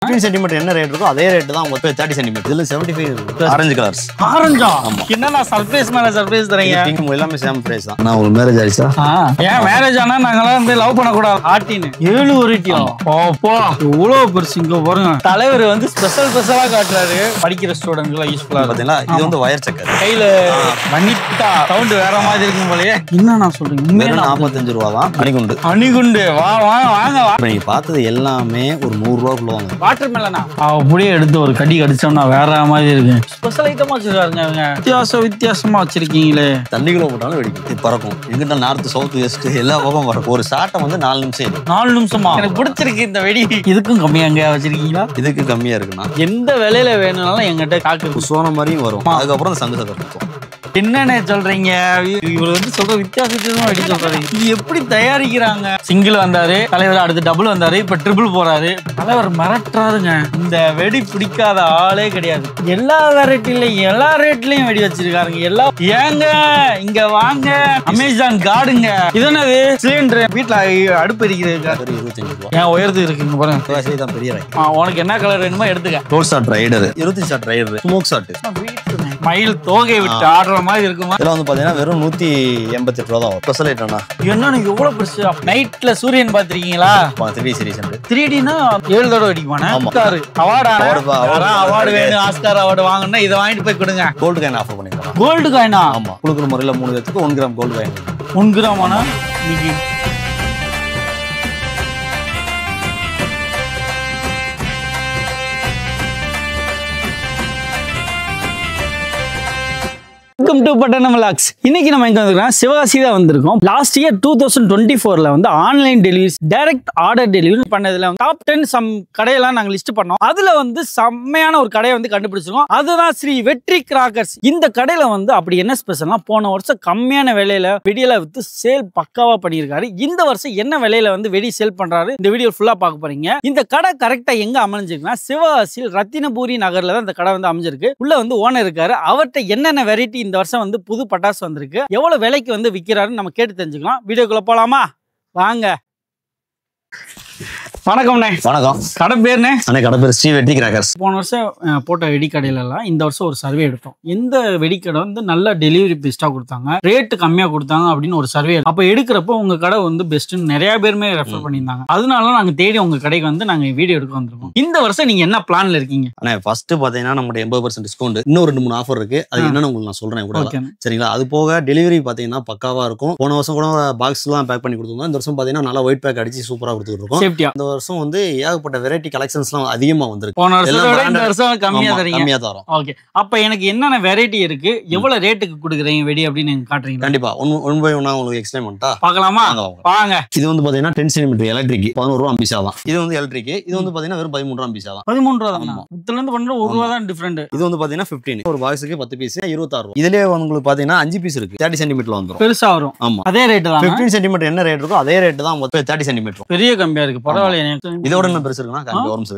15 centimetre என்ன rate இருக்கோ அதே ரேட் தான் மொத்தம் 30 சென்டிமீட்டர். இதுல 75 இருக்கு. Orange colours. ஆரஞ்சா? என்னன்னா சர்ப்ரைஸ் மேல சர்ப்ரைஸ் தரீங்க. பிங்க் எல்லாமே சேம் பிரைஸ் தான். நான் உங்களுக்கு மேரேஜ் ஆயிச்சா? ஏன் மேரேஜ் ஆனா நாங்கலாம் வந்து லவ் பண்ண கூடாது. ஆட்டின் 7 வெரைட்டியா? ஓப்பா இவ்வளவு பெருசு. இங்க பாருங்க தலைவர் வந்து ஸ்பெஷலா காட்டுறாரு. படிக்கிற ஸ்டூடெண்ட்லாம் யூஸ்ஃபுல்லா பாத்தீங்களா? இது வந்து வயர் சக்கர். கையில வண்ணிட்டா சவுண்ட் வேற மாதிரி இருக்கும் போலயே. என்ன நான் சொல்றேன் உண்மையா 45 ரூபா தான். அணிகுண்டு வா வாங்க. நீங்க பார்த்தது எல்லாமே ஒரு 100 ரூபாய்க்குள்ள வாங்க. வாட்டர் மெலனா அப்படியே எடுத்து ஒரு கடி கடிச்சோம்னா வேற மாதிரி இருக்கு. ஸ்பெஷல் ஐட்டமா வச்சிருக்காருங்க அவங்க. வித்தியாசமா வச்சிருக்கீங்களே. தண்ணிக்குள்ள போட்டாலும் வெடிக்கும், பறக்கும். எங்கிட்ட நார்த் சவுத் வெஸ்ட் எல்லா பக்கம் பறக்கும். ஒரு ஷாட்டை வந்து 4 நிமிஷம். 4 நிமிஷமா? எனக்கு பிடிச்சிருக்கு இந்த வெடி. இதுக்கும் கம்மியா எங்க வச்சிருக்கீங்களா? இதுக்கு கம்மியா இருக்குண்ணா. எந்த விலையில வேணும்னாலும் எங்கிட்ட காக்கு சோன மாதிரியும் வரும். அதுக்கப்புறம் சங்கு சக்கர் இருக்கும். என்னன்னு சொல்றீங்க? இவர் வந்து சொல்ற வித்தியாசமா வெடி சொல்றாரு. இது எப்படி தயாரிக்கிறாங்க? சிங்கிள் வந்தாரு தலைவர், அடுத்து டபுள் வந்தாரு, இப்ப ட்ரிபிள் போறாரு. தலைவர் மிரட்டுறாருங்க. இந்த வெடி பிடிக்காத ஆளே கிடையாது. எல்லா வெரைட்டிலையும் எல்லா ரேட்லயும் வெடி வச்சிருக்காருங்க. எல்லாம் ஏங்க இங்க வாங்க. அமேசான் கார்டுங்க. இதனது சிலிண்டர் வீட்டுல அடுப்பு எரிக்கிறது 25 ரூபா. ஏன் உயர்ந்து இருக்குங்க பாருங்க. தான் பெரிய உனக்கு என்ன கலர் வேணுமோ எடுத்துக்க. டோல் shot rider 25 shot rider smoke shot. மயில் தோகை விட்டு ஆடுற மாதிரி இருக்குமா? இதெல்லாம் வந்து பாத்தீங்கன்னா வெறும் 188 ரூபா தான். ஸ்பெஷல் ஐட்டம்னா என்னன்னு எவ்வளவு பெருசு. நைட்ல சூரியன் பாத்திருக்கீங்களா? 3D series. 3Dனா 7 தடவை அடிக்குமானே. ஆஸ்கார் அவார்டு வேணும். ஆஸ்கார் அவார்டு வாங்கணும்னா இதை வாங்கிட்டு போய் கொடுங்க. கோல்டு காயின் ஆஃபர் பண்ணிக்கலாம். கோல்டு காயினா? ஆமா. குழுக்குற முறையில 3 பேருக்கு 1 கிராம் கோல்டு காயின். 1 கிராம் ஆனா இன்னைக்கு வெல்கம் டு பட்டணம் விலாக்ஸ். இன்னைக்கு நம்ம எங்க வந்திருக்கோம்? சிவகாசி தான் வந்திருக்கோம். லாஸ்ட் இயர் 2024ல வந்து online delivery direct order delivery பண்ணதுல டாப் 10 சம் கடையெல்லாம் நாங்க லிஸ்ட் பண்ணோம். அதுல வந்து செம்மையான ஒரு கடையை வந்து கண்டுபிடிச்சிருக்கோம். அதுதான் ஸ்ரீ வெற்றி கிராக்கர்ஸ். இந்த கடையில வந்து அப்படி என்ன ஸ்பெஷல்னா, போன வருஷம் கம்மியான விலையில வெடியில வித்து சேல் பக்காவா பண்ணியிருக்காரு. இந்த வருஷம் என்ன விலையில வந்து வெடி சேல் பண்றாரு இந்த வீடியோ ஃபுல்லா பார்க்க போறீங்க. இந்த கடை கரெக்டா எங்க அமைஞ்சிருக்குன்னா, சிவகாசியில் ரத்தினபுரி நகர்ல தான் இந்த கடை வந்து அமைஞ்சிருக்கு. உள்ள வந்து ஓனர் இருக்காரு. அவர்கிட்ட என்னென்ன வெரைட்டி இந்த வருஷம் வந்து புது பட்டாசு வந்திருக்கு, எவ்வளவு விலைக்கு வந்து விக்கிறாருன்னு நம்ம கேட்டு தெரிஞ்சுக்கலாம். வீடியோக்குள்ள போலாமா? வாங்க. வணக்கம்ண்ணே. வணக்கம். கடை பேருண்ணே? கடை பேர் ஸ்ரீ வெற்றி கிராக்கர்ஸ். போன வருஷம் போட்ட வெடிக்கடையில எல்லாம் இந்த வருஷம் ஒரு சர்வே எடுத்தோம். எந்த வெடிக்கடை வந்து நல்ல டெலிவரி பெஸ்டா கொடுத்தாங்க, ரேட்டு கம்மியா கொடுத்தாங்க அப்படின்னு ஒரு சர்வே. அப்ப எடுக்கிறப்போ உங்க கடை வந்து பெஸ்ட்னு நிறைய பேருமே ரெஃபர் பண்ணியிருந்தாங்க. அதனால நாங்க தேடி உங்க கடைக்கு வந்து நாங்க வீடியோ எடுக்க வந்திருக்கோம். இந்த வருஷம் நீங்க என்ன பிளான்ல இருக்கீங்க? ஃபர்ஸ்ட் பாத்தீங்கன்னா நம்ம 80% டிஸ்கவுண்ட், இன்னும் 2-3 ஆஃபர் இருக்கு. அது என்னன்னு உங்களுக்கு நான் சொல்றேன் கூட. சரிங்களா? அது போக டெலிவரி பாத்தீங்கன்னா பக்காவா இருக்கும். போன வருஷம் கூட பாக்ஸ் எல்லாம் பேக் பண்ணி கொடுத்துருந்தோம். இந்த வருஷம் பாத்தீங்கன்னா நல்லா ஒயிட் பேக் அடிச்சு சூப்பரா கொடுத்துட்டு இருக்கோம். சேஃப்டியா. இந்த வருஷம் வந்து ஏகப்பட்ட வெரைட்டி கலெக்ஷன்ஸ்லாம் அதிகமா வந்திருக்கு. போன வருஷத்தோட இந்த வருஷம் கம்மியா தரோம். ஓகே. அப்ப எனக்கு என்னென்ன வெரைட்டி இருக்கு, எவ்வளவு ரேட்டுக்கு கொடுக்குறீங்க வெடி அப்படின்னு எனக்கு காட்டுறீங்க? கண்டிப்பா. ஒன் பை ஒன்னா உங்களுக்கு எக்ஸ்பிளைன் பண்ணிட்டா பார்க்கலாமா? வாங்க. இது வந்து பாத்தீங்கன்னா 10 சென்டிமீட்டர் எலக்ட்ரிக் 11 ரூபா அம்பிசா தான். இது வந்து எலக்ட்ரிக். இது வந்து பாத்தீங்கன்னா வெறும் 13 ரூபா அம்பிசா தான். 13 ரூபா தான். இதுல இருந்து 1 ரூபா தான் டிஃபரண்ட். இது வந்து பாத்தீங்கன்னா 15 ஒரு பாக்ஸுக்கு 10 பீஸ் 26 ரூபா. இதுலயே உங்களுக்கு பாத்தீங்கன்னா 5 பீஸ் இருக்கு. 30 சென்டிமீட்டர்ல வந்துரும். பெருசா வரும். ஆமா. அதே ரேட் தான். 15 சென்டிமீட்டர் என்ன ரேட் இருக்கோ அதே ரேட் தான் மொத்தம் 30 சென்டிமீட்டர். பெரிய கம்பியா இருக்கு. பரவாயில்லை. இதோட என்ன பெருசு இருக்குன்னா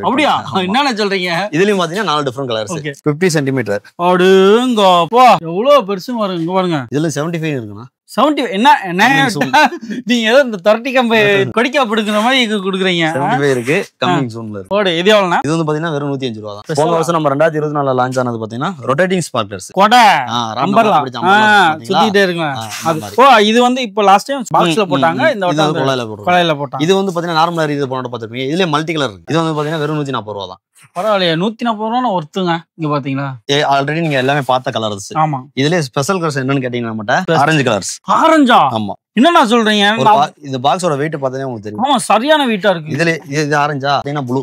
அப்படியா? என்ன சொல்றீங்க? இதுலயும் பாத்தீங்கன்னா 4 டிஃபரண்ட் கலர்ஸ். 50 சென்டிமீட்டர். அடுங்கப்பா எவ்வளவு பெருசு வரும். இங்க பாருங்க. இதுல 75 இருக்குன்னா 70 என்ன நீங்க ஏதோ இந்த 30 கம்பி கொடிக்கா பிடிக்கிற மாதிரி கொடுக்குறீங்க. 75 இருக்கு. கம்மிங் சூன்ல இருக்கு. ஓடு இது எவ்வளவுனா? இது வந்து பாத்தீங்கன்னா வெறும் 105 ரூபா தான். போன வருஷம் நம்ம 2024ல லான்ச் ஆனது பாத்தீங்கன்னா ரொட்டேட்டிங் ஸ்பார்க்லர்ஸ். கோடை நம்பர்லாம் சுத்திட்டே இருக்குங்க. இது வந்து இப்போ லாஸ்ட் டைம் பாக்ஸ்ல போட்டாங்க. இந்த வட்டம் கொலையில போட்டாங்க. இது வந்து பாத்தீங்கன்னா நார்மலா இது போனோட பாத்துருப்பீங்க. இதுல மல்டி கலர் இருக்கு. இது வந்து பாத்தீங்கன்னா வெறும் 140 ரூபா தான். பரவாயில்லையா? 140 ரூபா ஒருத்துங்க. இங்க பாத்தீங்களா? ஆல்ரெடி நீங்க எல்லாமே பார்த்த கலர்ஸ். ஆமா. இதுல ஸ்பெஷல் கலர்ஸ் என்னன்னு கேட்டீங்கன்னா நம்மட்ட ஆரஞ்சு கலர்ஸ். ஆரஞ்சா? ஆமா. என்னன்னா சொல்றீங்க? இந்த பாக்ஸோட வெயிட் பார்த்தா உங்களுக்கு தெரியும். ஆமா, சரியான வெயிட்டா இருக்கு. இதுல இது ஆரஞ்சா அப்படினா ப்ளூ.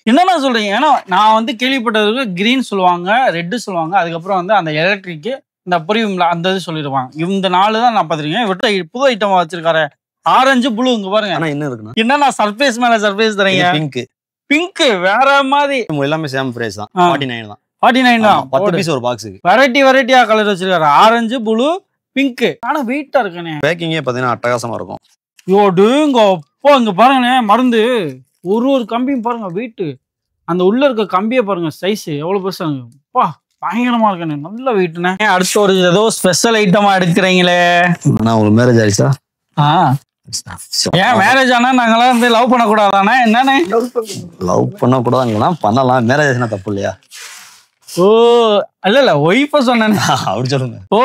என்னன்னா சொல்றீங்க? ஏன்னா நான் வந்து கேள்விப்பட்டதுக்கு கிரீன் சொல்லுவாங்க, ரெட் சொல்லுவாங்க, அதுக்கப்புறம் வந்து அந்த எலக்ட்ரிக் இந்த பிரிமியம்ல அந்த இது சொல்லிடுவாங்க. இந்த 4 தான் நான் பாத்துருக்கேன். புது ஐட்டமா வச்சிருக்காரு. Orange blue. இங்க பாருங்க. ஆனா என்ன இருக்குன்னா, என்னன்னா சர்ப்ரைஸ் மேல சர்ப்ரைஸ் தரீங்க. பிங்க் வேற மாதிரி. எல்லாமே சேம் பிரைஸ் தான். 49 தான். 49 தான். 10 பீஸ் ஒரு பாக்ஸுக்கு. வெரைட்டியா கலர் வச்சிருக்காரு. Orange, blue, pink. ஆனா வெயிட்டா இருக்குனே. பேக்கிங்கே பாத்தீங்கன்னா அட்டகாசமா இருக்கும். யோடுங்க அப்பா இங்க பாருங்க. மருந்து ஒரு கம்பியும் பாருங்க வெயிட். அந்த உள்ள இருக்க கம்பியை பாருங்க சைஸ் எவ்வளவு பெருசா இருக்கு. அப்பா பயங்கரமா இருக்குனே. நல்ல வெயிட்னே. அடுத்து ஒரு ஏதோ ஸ்பெஷல் ஐட்டமா எடுக்கிறீங்களே. நான் உங்களுக்கு மேரேஜ் ஆயிச்சா? ஏன் மேரேஜ் ஆனா நாங்களாம் வந்து லவ் பண்ணக்கூடாதானே என்னன்னு? லவ் பண்ணக்கூடாதுங்களா? பண்ணலாம். மேரேஜ் ஆச்சுன்னா தப்பு இல்லையா? ஓ இல்ல ஒய்ஃப சொன்னேன். அப்படி சொல்லுங்க. ஓ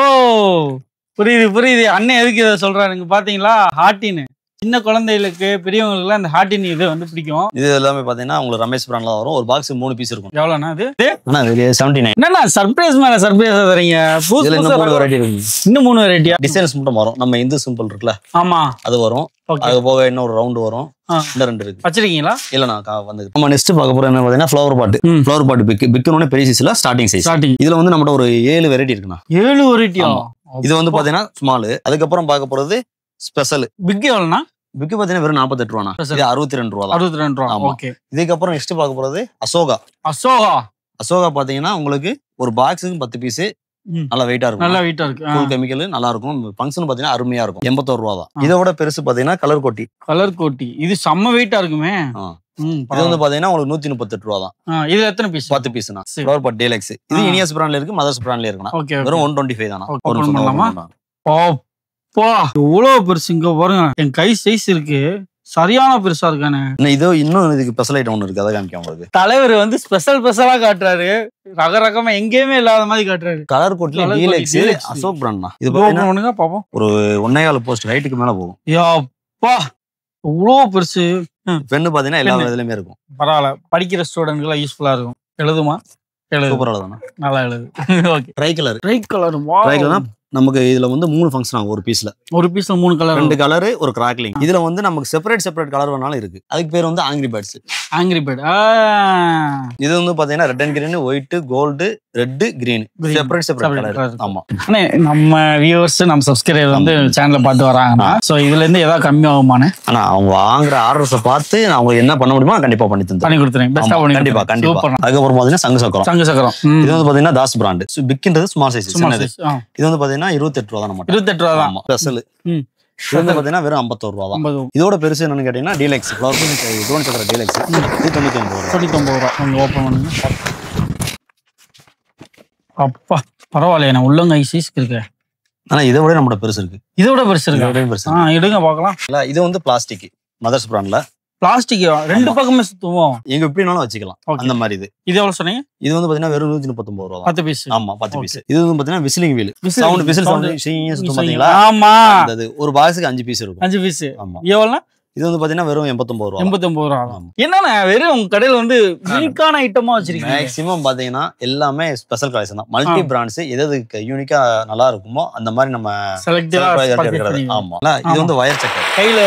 புரியுது. அண்ணன் எதுக்கு இதை சொல்றாருங்க பாத்தீங்களா? ஹார்டின்னு சின்ன குழந்தைகளுக்கு பெரியவங்களுக்கு அந்த ஹார்டின் இது வந்து பிடிக்கும். இது எல்லாமே பாத்தீங்கன்னா உங்களுக்கு ரமேஷ் பிராண்ட்ல வரும். ஒரு பாக்ஸ் 3 பீஸ் இருக்கும். எவ்வளோண்ணா அது? ஆனா இது 79. என்னண்ணா சர்ப்ரைஸ் மேல சர்ப்ரைஸ் தரீங்க? இதுல இன்னும் 3 வெரைட்டி இருக்கு. இன்னும் 3 வெரைட்டியா? டிசைன்ஸ் மட்டும் வரும். நம்ம இந்து சிம்பிள் இருக்குல்ல, ஆமா அது வரும். அது போக இன்னும் ஒரு ரவுண்ட் வரும். இன்னும் 2 இருக்கு. வச்சிருக்கீங்களா? இல்லண்ணா வந்து நம்ம நெக்ஸ்ட் பார்க்க போறது என்ன பாத்தீங்கன்னா ஃப்ளவர் பாட். ஃப்ளவர் பாட் பிக்னோட பெரிய சைஸ்ல ஸ்டார்டிங் சைஸ். இதுல வந்து நம்மட்ட ஒரு 7 வெரைட்டி இருக்குண்ணா. 7 வெரைட்டியா? இது வந்து பாத்தீங்கன்னா ஸ்மால். அதுக்கப்புறம் பார்க்க போறது ஸ்பெஷல். பிக் எவ்வளவுனா? பிக் பாத்தீங்கன்னா வெறும் 48 ரூபானா. இது 62 ரூபா தான். 62 ரூபா. ஓகே. இதுக்கப்புறம் நெக்ஸ்ட் பார்க்க போறது அசோகா பாத்தீங்கன்னா உங்களுக்கு ஒரு பாக்ஸுக்கு 10 பீஸ். நல்லா வெயிட்டா இருக்கும். நல்லா வெயிட்டா இருக்கு. ஃபுல் கெமிக்கல் நல்லா இருக்கும். ஃபங்க்ஷன் பாத்தீங்கன்னா அருமையா இருக்கும். 81 ரூபா தான். இதோட பெருசு பாத்தீங்கன்னா கலர் கோட்டி. இது செம்ம வெயிட்டா இருக்குமே. இது வந்து பாத்தீங்கன்னா உங்களுக்கு 138 ரூபா தான். இது எத்தனை பீஸ்? 10 பீஸ்னா. Flower pot deluxe. இது இனியஸ் பிராண்ட்ல இருக்கு, மதர்ஸ் பிராண்ட்ல இருக்குனா. வெறும் 125 தானா. ஒரு நிமிஷம் பண்ணலாமா? பா இவ்வளவு பெருசு இங்க பாருங்க. என் கை சைஸ் இருக்கு. சரியான பெருசா இருக்கானே. இதோ இன்னும் இதுக்கு ஸ்பெஷல் ஐட்டம் ஒன்று இருக்கு. அதை காமிக்க உங்களுக்கு. தலைவர் வந்து ஸ்பெஷலா காட்டுறாரு. ரகரகமா எங்கேயுமே இல்லாத மாதிரி காட்டுறாரு. கலர் கோட்ல டீலக்ஸ் அசோக் பிராண்ட்னா. இது பாருங்க பாப்போம். ஒரு 1.25 போஸ்ட் ஹைட்டுக்கு மேல போகும். யப்பா இவ்வளவு பெருசு. பென்னு பாத்தீங்கன்னா எல்லா இதுலயுமே இருக்கும். பரவாயில்ல, படிக்கிற ஸ்டூடெண்ட்க்கு யூஸ்ஃபுல்லா இருக்கும். எழுதுமா? சூப்பரா எழுதுனா. நல்லா எழுது. ஓகே. ட்ரை கலர் நமக்கு இதுல வந்து 3 ஃபங்க்ஷன் ஆகும். ஒரு பீஸ்ல 3 கலர், 2 கலர், ஒரு கிராக்லிங். இதுல வந்து நமக்கு செப்பரேட் கலர் வேணாலும் இருக்கு. அதுக்கு பேர் வந்து ஆங்கிரி பேர்ட். இது வந்து பாத்தீங்கன்னா red and green, white, gold, red, green separate colour. ஆமா. நம்ம வியூவர்ஸ் நம்ம சப்ஸ்கிரைபர் வந்து சேனலை பார்த்து வராங்கன்னா சோ இதுல இருந்து ஏதாவது கம்மி ஆகுமானே? ஆனா அவங்க வாங்குற ஆர்டர்ஸை பார்த்து அவங்க என்ன பண்ண முடியுமோ கண்டிப்பா பண்ணி கொடுத்துறேன். கண்டிப்பா. அதுக்கப்புறம் பாத்தீங்கன்னா சங்கு சக்கரம். இது வந்து பாத்தீங்கன்னா தாஸ் பிராண்ட். பிக்ன்றது ஸ்மால் சைஸ். இது வந்து பாத்தீங்கன்னா 28 ரூபா தான். 28 ரூபா தான் ஸ்பெஷல். இது வந்து பாத்தீங்கன்னா வெறும் 51 ரூபா தான். இதோட பெருசு என்னன்னு கேட்டீங்கன்னா டீலக்ஸ் ஃப்ளவர் ட்ரோன் சக்கர டீலக்ஸ். இது 99 ரூபா. கொஞ்சம் ஓபன் பண்ணுங்க. அப்பா பரவாயில்லையே, நான் உள்ளங்கை சைஸ்க்கு இருக்கு. ஆனா இதை விட நம்மளோட பெருசு இருக்கு. எடுங்க பாக்கலாம். இது வந்து பிளாஸ்டிக் மதர்ஸ் பிராண்ட்ல. பிளாஸ்டிக் 2 பக்கமே சுத்துவோம். எங்க எப்படினாலும் வச்சுக்கலாம். அந்த மாதிரி இது எவ்வளவு சொன்னீங்க? இது வந்து பாத்தீங்கன்னா வெறும் 139 ரூபா. 10 பீஸ். ஆமா 10 பீஸ். இது வந்து பாத்தீங்கன்னா whistling wheel. Sound whistle sound சுத்தம் பாத்தீங்களா? ஆமா. அது ஒரு பாக்ஸுக்கு 5 பீஸ் இருக்கும். 5 பீஸ். ஆமா. எவ்வளவு? இது வந்து பாத்தீங்கன்னா வெறும் 89 ரூபா. 89 ரூபா. என்னன்னா வெறும் உங்க கடையில வந்து யூனிக்கான ஐட்டமா வச்சிருக்கீங்க. மேக்ஸிமம் பாத்தீங்கன்னா எல்லாமே ஸ்பெஷல் கலெக்ஷன் தான். மல்டி பிராண்ட்ஸ் எதுக்கு யூனிக்கா நல்லா இருக்குமோ அந்த மாதிரி நம்ம செலக்டிவா எடுக்கிறது. ஆமா. இது வந்து வயர் சக்கர். கையில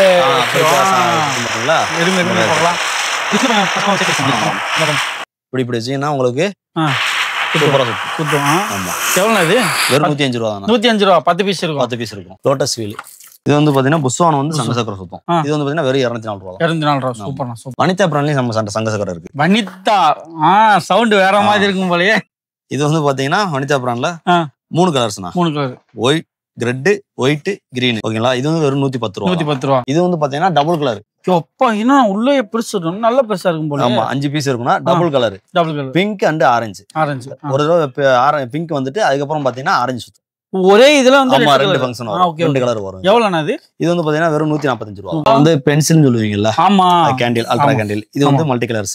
பாத்தீங்களா? இப்படி வச்சீங்கன்னா உங்களுக்கு குத்தும். ஆமா. எவ்வளவு இது? வெறும் 105 ரூபா தான். 105 ரூபா. 10 பீஸ் இருக்கும். 10 பீஸ் இருக்கும். Lotus wheel. இது வந்து பாத்தீங்கன்னா புஸ்வானம் வந்து சங்க சக்கரம் சுத்தம். இது வந்து பாத்தீங்கன்னா வெறும் 204 ரூபா. 204 ரூபா. சூப்பர். வனிதா பிராண்ட்லயும் நம்ம சங்க சக்கரம் இருக்கு. வனிதா சவுண்ட் வேற மாதிரி இருக்கும் போலயே. இது வந்து பாத்தீங்கன்னா வனிதா பிராண்ட்ல 3 கலர்ஸ்னா. 3 colour. White, red, white, green. ஓகேங்களா? இது வந்து வெறும் 110 ரூபா. 110 ரூபா. இது வந்து பாத்தீங்கன்னா டபுள் கலர். அப்பா என்ன உள்ள பெருசு இருக்கும். நல்ல பெருசா இருக்கும் போல. ஆமா 5 பீஸ் இருக்கும்னா double colour. Pink and orange. ஒரு தடவை பிங்க் வந்துட்டு அதுக்கப்புறம் பாத்தீங்கன்னா ஆரஞ்சு சுத்தம். ஒரே இதுல வந்து 2 ஃபங்க்ஷன் வரும். 2 கலர் வரும். எவ்வளவுனா இது? இது வந்து பாத்தீங்கன்னா வெறும் 145 ரூபா. வந்து பென்சில்னு சொல்லுவீங்கல்ல. ஆமா. Candle, ultra candle. இது வந்து மல்டி கலர்ஸ்.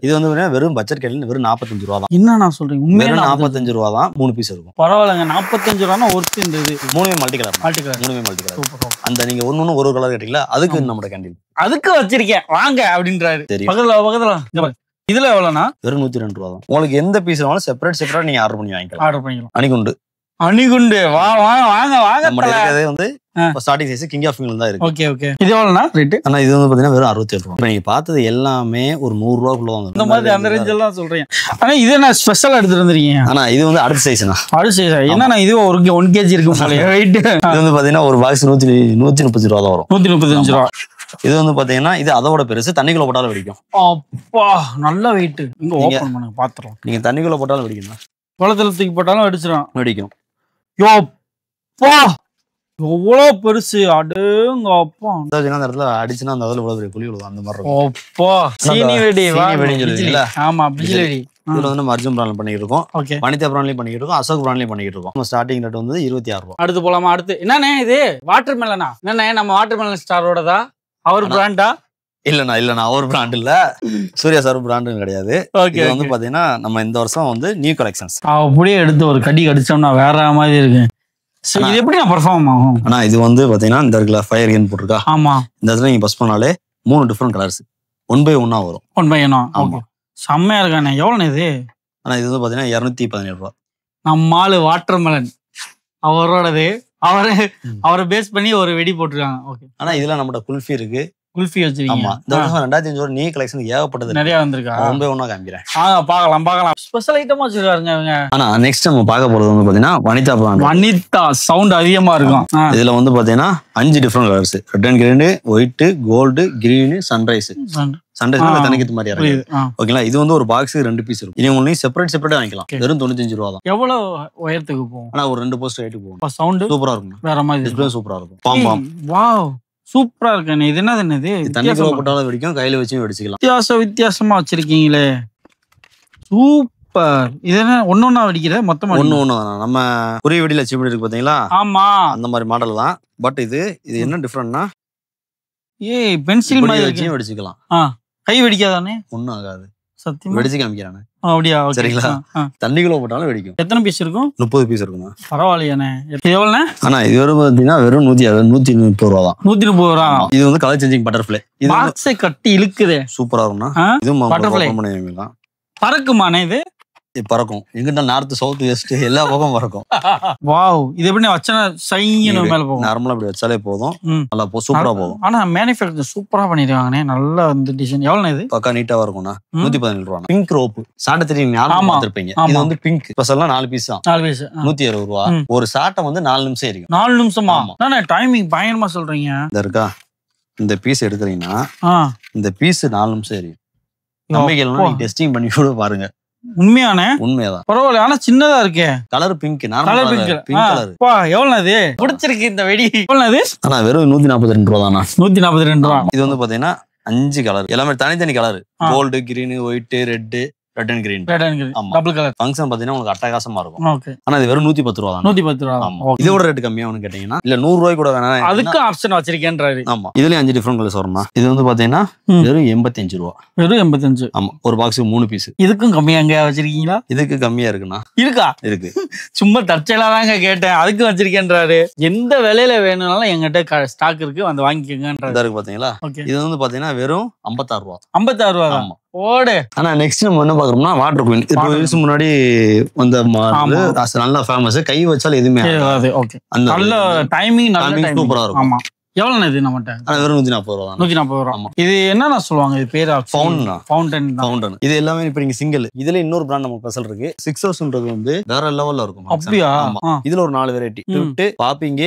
இது வந்து வெறும் பட்ஜெட் கேண்டில் வெறும் 45 ரூபா தான். என்ன நான் சொல்றேன் உண்மையா? 45 ரூபா தான். 3 பீஸ் இருக்கும். பரவாயில்லைங்க. 45 ரூபானா ஒர்த் இந்த இது. மூணுமே மல்டி கலர். மூணுமே மல்டி கலர். சூப்பர். அந்த நீங்க ஒண்ணு ஒரு கலர் கேட்டீங்களா? அதுக்கு நம்ம கேண்டில். அதுக்கு வச்சிருக்கேன். வாங்க அப்படின்றாரு. பக்கத்துல. இதுல எவ்வளவுனா? வெறும் 102 ரூபா தான். உங்களுக்கு எந்த பீஸ் வேணாலும் செப்பரேட் நீங்க ஆர்டர் பண்ணி வாங்கிக்கலாம். அணிகுண்டு வாங்க நம்ம இருக்கிறதே வந்து ஸ்டார்டிங் சைஸ் கிங் ஆஃப் தான் இருக்கு. Okay okay. இது எவ்வளவுனா ரேட்? ஆனா இது வந்து பாத்தீங்கன்னா வெறும் 67 ரூபாய். நீங்க பார்த்தது எல்லாமே ஒரு 100 ரூபாய்க்குள்ள வாங்க. இந்த மாதிரி அந்த ரேஞ்ச் எல்லாம் சொல்றீங்க. ஆனா இது நான் ஸ்பெஷல் எடுத்துட்டு வந்திருக்கீங்க. ஆனா இது வந்து அடுத்த சைஸ்னா. அடுத்த சைஸ் என்னன்னா இது ஒரு 1 kg இருக்கும் போல வெயிட். இது வந்து பாத்தீங்கன்னா ஒரு பாக்ஸ் 135 ரூபா தான் வரும். 135 ரூபா. இது வந்து பாத்தீங்கன்னா இது அதோட பெருசு. தண்ணிக்குள்ள போட்டாலும் வெடிக்கும். அப்பா நல்ல வெயிட். இங்க ஓபன் பண்ணுங்க பாத்துறோம். நீங்க தண்ணிக்குள்ள போட்டாலும் வெடிக்கும். குளத்துல தூக்கி போட்டாலும் வெடிச்சிரும். வெடிக்கும். யோ பா எவ்வளவு பெருசு அடேங்க அப்பா. அந்த இடத்துல அடிச்சுன்னா அந்த இடத்துல இவ்வளவு பெரிய குழி விழுவும் அந்த மாதிரி இருக்கும். அப்பா சீனி வெடி வெடின்னு சொல்லுவீங்களா? ஆமா பிஜிலி வெடி. இதுல வந்து நம்ம அர்ஜுன் பிராண்ட்ல பண்ணிட்டு இருக்கோம், ஓகே வனிதா பிராண்ட்லயும் பண்ணிட்டு இருக்கோம், அசோக் பிராண்ட்லயும் பண்ணிட்டு இருக்கோம். நம்ம ஸ்டார்டிங் ரேட் வந்து 26 ரூபாய். அடுத்து போலாமா? அடுத்து என்னண்ணே இது வாட்டர் மெலனா? என்னண்ணே நம்ம வாட்டர் மெலன் ஸ்டாரோடதா? அவர் பிராண்டா? இல்லண்ணா அவர் பிராண்ட் இல்ல, சூர்யா சார் பிராண்டும் கிடையாது. இது வந்து பாத்தீங்கன்னா நம்ம இந்த வருஷம் வந்து நியூ கலெக்ஷன்ஸ் அப்படியே எடுத்து ஒரு கடி கடிச்சோம்னா வேற மாதிரி இருக்கு. இது எப்படி பெர்ஃபார்ம் ஆகும்? ஆனா இது வந்து பாத்தீங்கன்னா இந்த இருக்குல்ல ஃபயர் கேன் போட்டிருக்கா, ஆமா இந்த இடத்துல நீங்க பஸ் பண்ணாலே 3 டிஃபரெண்ட் கலர்ஸ் 1 by 1 வரும். 1 by 1. ஆமா செம்மையா இருக்கானே. எவ்வளவு இது? ஆனா இது வந்து பாத்தீங்கன்னா 217 ரூபாய். நம்ம ஆளு வாட்டர் மெலன் அவரோடது, அவரை பேஸ் பண்ணி ஒரு வெடி போட்டிருக்காங்க. ஓகே. ஆனா இதுல நம்மட குல்ஃபி இருக்கு, குல்ஃபி வச்சிருக்கீங்க. ஆமா இந்த வருஷம் 2005 நியூ கலெக்ஷன் ஏகப்பட்டது நிறைய வந்திருக்கா. 1 by 1 காமிக்கிறேன். பார்க்கலாம். ஸ்பெஷல் ஐட்டமா வச்சிருக்காருங்க இவங்க. ஆனா நெக்ஸ்ட் நம்ம பார்க்க போறது வந்து பாத்தீங்கன்னா வனிதா பிராண்ட். வனிதா சவுண்ட் அதிகமா இருக்கும். இதுல வந்து பாத்தீங்கன்னா 5 different colours, red and green, white, gold, green, sunrise. Sunrise தனிக்கு மாதிரி இருக்கு. ஓகேங்களா? இது வந்து ஒரு பாக்ஸுக்கு 2 பீஸ் இருக்கும். இது உங்களுக்கு செப்பரேட் வாங்கிக்கலாம். வெறும் 95 ரூபா தான். எவ்வளவு உயரத்துக்கு போகும்? ஆனா ஒரு 2 போஸ்ட் ஹைட்டுக்கு போகும். சவுண்ட் சூப்பரா இருக்கும். வேற மாதிரி டிஸ்ப்ளே சூப்பரா இருக்கும். பாம் வாவ் சூப்பரா இருக்கு. இது என்னது? தண்ணி போட்டாலும் வெடிக்கும், கையில வச்சும் வெடிச்சுக்கலாம். வித்தியாசமா வச்சிருக்கீங்களே, சூப்பர். இது என்ன ஒன்னொன்னா வெடிக்கிற? மொத்தமா ஒண்ணு தான். நம்ம குறி வெடியில சிமிடி இருக்கு பாத்தீங்களா? ஆமா அந்த மாதிரி மாடல் தான். பட் இது என்ன டிஃபரெண்ட்னா பென்சில் மாதிரி வச்சும் வெடிச்சுக்கலாம். கை வெடிக்காதானே? ஒண்ணும் ஆகாது. சத்தியமா வெடிச்சு காமிக்கிறானே. அப்படியா? சரிங்களா? தண்ணிக்குள்ள போட்டாலும் வெடிக்கும். எத்தனை பீஸ் இருக்கும்? 30 பீஸ் இருக்குமா? பரவாயில்லையானே. எவ்வளவுண்ணே? ஆனா இது வெறும் பாத்தீங்கன்னா வெறும் 130 ரூபா தான். 130 ரூபா. இது வந்து கலர் சேஞ்சிங் பட்டர்ஃப்ளை. இது பாக்ஸை கட்டி இழுக்குதே. சூப்பரா இருக்கும்னா இதுவும் பட்டர்ஃப்ளை பண்ணிக்கலாம். பறக்குமானே? இது பறக்கும். எங்கிட்ட நார்த் சவுத் வெஸ்ட் எல்லா பக்கம் பறக்கும். வாவ். இது எப்படி வச்சா சைன்னு மேல போகும்? நார்மலா அப்படி வச்சாலே போதும், நல்லா சூப்பரா போகும். ஆனா மேனுஃபேக்சர் சூப்பரா பண்ணிருக்காங்கனே. நல்லா வந்து டிசைன். எவ்வளவு இது? பக்கா நீட்டா இருக்கும்னா 117 ரூபாய். பிங்க் ரோப் சாட்டை தெரியும் பார்த்திருப்பீங்க. இது வந்து பிங்க் ஸ்பெஷலா 4 பீஸ் தான். 4 பீஸ் 170 ரூபாய். ஒரு சாட்டை வந்து 4 நிமிஷம் இருக்கும். 4 நிமிஷமா? நானே டைமிங் பயங்கரமா சொல்றீங்க. இந்த இருக்கா, இந்த பீஸ் எடுக்கிறீங்கன்னா இந்த பீஸ் 4 நிமிஷம் இருக்கும். நம்பிக்கையில நீங்க டெஸ்டிங் பண்ணி கூட பாருங்க. உண்மையானே? உண்மையாதான். பரவாயில்ல. ஆனா சின்னதா இருக்கே. Colour pink. Colour pink colour. எவ்வளவு இது? பிடிச்சிருக்கு இந்த வெடி. எவ்வளவு? ஆனா வெறும் 142 ரூபா தானா? 142 ரூபா. இது வந்து பாத்தீங்கன்னா 5 கலர், எல்லாமே தனித்தனி colour. Gold, green, white, red and green. Double colour function பாத்தீங்கன்னா உங்களுக்கு அட்டகாசமா இருக்கும். ஓகே. ஆனா இது வெறும் 110 ரூபா தான். 110 ரூபா. ஆமா. இதோட ரேட் கம்மியா ஒன்னு கேட்டீங்கன்னா இல்ல 100 ரூபாய் கூட வேணா. அதுக்கு ஆப்ஷன் வச்சிருக்கேன்றாரு. ஆமா. இதுலயும் 5 டிஃபரெண்ட் கலர்ஸ் வரும்னா. இது வந்து பாத்தீங்கன்னா வெறும் 85 ரூபா. வெறும் 85. ஆமா. ஒரு பாக்ஸுக்கு 3 பீஸ். இதுக்கும் கம்மியா எங்க வச்சிருக்கீங்களா? இதுக்கு கம்மியா இருக்குண்ணா. இருக்கா? இருக்கு. சும்மா தற்செயலா தாங்க கேட்டேன். அதுக்கு வச்சிருக்கேன்றாரு. எந்த விலையில வேணும்னாலும் எங்கிட்ட ஸ்டாக் இருக்கு, வந்து வாங்கிக்கங்கன்றாரு. இருக்கு பாத்தீங்களா? இது வந்து பாத்தீங்கன்னா வெறும் 56 ரூபா. 56 ரூபா. ஆமா. ஓடு. ஆனா நெக்ஸ்ட் நம்ம என்ன பாக்குறோம்னா வாட்டர் குயின். 2 இயர்ஸ் முன்னாடி வந்த மாடல் நல்ல ஃபேமஸ். கை வச்சால எதுவுமே ஆகாது. ஓகே. நல்ல டைமிங், நல்ல சூப்பரா இருக்கும். ஆமா. எவ்வளவு இது நம்மட்ட? வெறும் 140 ரூபா தான். 140 ரூபா. இது என்னன்னா சொல்லுவாங்க? இது பேரு ஃபவுண்டன். இது எல்லாமே இப்ப நீங்க சிங்கிள். இதுல இன்னொரு பிராண்ட் நமக்கு ஸ்பெஷல் இருக்கு. 6ஹவுஸ்ன்றது வந்து வேற லெவல்ல இருக்கும். அப்படியா? இதுல ஒரு 4 variety. Tweet, popping,